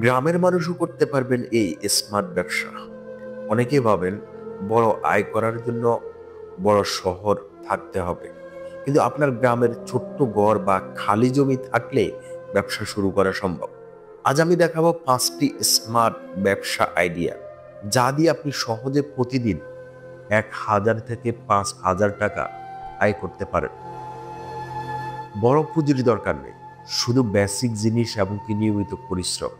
গ্রামের মানুষও করতে পারবেন এই স্মার্ট ব্যবসা। অনেকে ভাবেন বড় আয় করার জন্য বড় শহর থাকতে হবে, কিন্তু আপনার গ্রামের ছোট্ট ঘর বা খালি জমি থাকলে ব্যবসা শুরু করা সম্ভব। আজ আমি দেখাবো 5টি স্মার্ট ব্যবসা আইডিয়া, যা দিয়ে আপনি সহজে প্রতিদিন 1,000 থেকে 5,000 টাকা আয় করতে পারেন। বড় পুঁজির দরকার নেই, শুধু বেসিক জিনিস এবং কি নিয়মিত পরিশ্রম।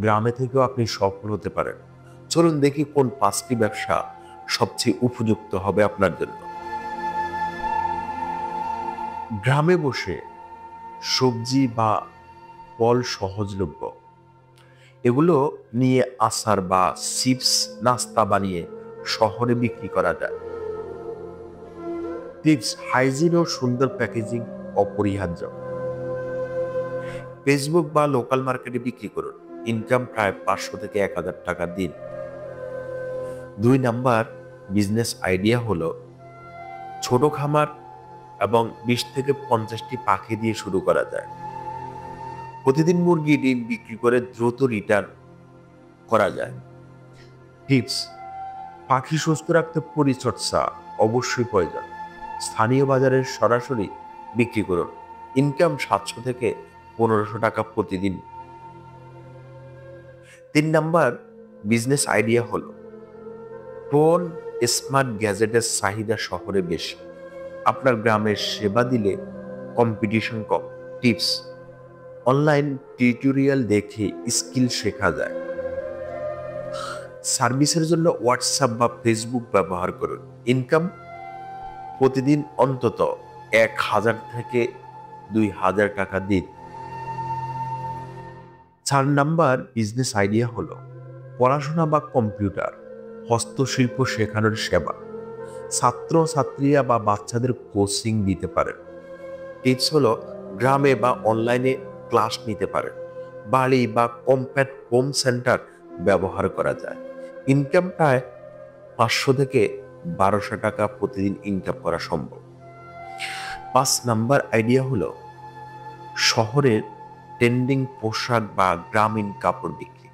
গ্রামে থেকেও আপনি সফল হতে পারেন। চলুন দেখি কোন 5টি ব্যবসা সবচেয়ে উপযুক্ত হবে আপনার জন্য। গ্রামে বসে সবজি বা ফল সহজলভ্য, এগুলো নিয়ে আচার বা চিপস নাস্তা বানিয়ে শহরে বিক্রি করা যায়। টিপস: হাইজিন ও সুন্দর প্যাকেজিং অপরিহার্য। ফেসবুক বা লোকাল মার্কেটে বিক্রি করুন, ইনকাম প্রায় 500 থেকে 1,000 টাকা দিন। 2 নাম্বার বিজনেস আইডিয়া হলো ছোট খামার এবং 20 থেকে 50টি পাখি দিয়ে শুরু করা যায়। প্রতিদিন মুরগি ডিম বিক্রি করে দ্রুত রিটার্ন করা যায়। টিপস: পাখি সুস্থ রাখতে পরিচর্যা অবশ্যই প্রয়োজন। স্থানীয় বাজারে সরাসরি বিক্রি করুন, ইনকাম 700 থেকে 1500 টাকা প্রতিদিন। 3 নাম্বার বিজনেস আইডিয়া হলো ফোন স্মার্ট গ্যাজেটের চাহিদা শহরে বেশি, আপনার গ্রামের সেবা দিলে কম্পিটিশন কম। টিপস: অনলাইন টিউটোরিয়াল দেখে স্কিল শেখা যায়। সার্ভিসের জন্য হোয়াটসঅ্যাপ বা ফেসবুক ব্যবহার করুন, ইনকাম প্রতিদিন অন্তত 1,000 থেকে 2,000 টাকা দিন। 4 নাম্বার বিজনেস আইডিয়া হলো পড়াশোনা বা কম্পিউটার হস্তশিল্প শেখানোর সেবা। ছাত্র ছাত্রীরা বা বাচ্চাদের কোচিং দিতে পারেন। টিপস হলো গ্রামে বা অনলাইনে ক্লাস নিতে পারেন। বাড়ি বা কম্প্যাক্ট হোম সেন্টার ব্যবহার করা যায়। ইনকাম প্রায় 500 থেকে 1200 টাকা প্রতিদিন ইনকাম করা সম্ভব। 5 নাম্বার আইডিয়া হলো শহরের ট্রেন্ডিং পোশাক বা গ্রামীণ কাপড় বিক্রি,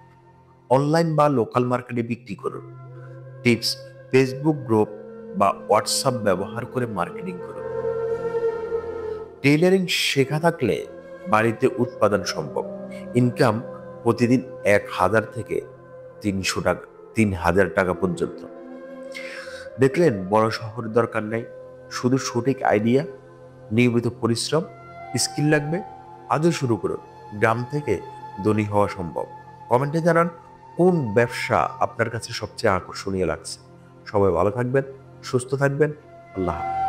অনলাইন বা লোকাল মার্কেটে বিক্রি করুন। টিপস: ফেসবুক গ্রুপ বা হোয়াটসঅ্যাপ ব্যবহার করে মার্কেটিং করুন। টেইলারিং শেখা থাকলে বাড়িতে উৎপাদন সম্ভব। ইনকাম প্রতিদিন 1,000 থেকে 3,000 টাকা পর্যন্ত। দেখলেন, বড় শহরের দরকার নাই, শুধু সঠিক আইডিয়া, নিয়মিত পরিশ্রম, স্কিল লাগবে। আজও শুরু করুন, গ্রাম থেকে ধনী হওয়া সম্ভব। কমেন্টে জানান কোন ব্যবসা আপনার কাছে সবচেয়ে আকর্ষণীয় লাগছে। সবাই ভালো থাকবেন, সুস্থ থাকবেন। আল্লাহ হাফেজ।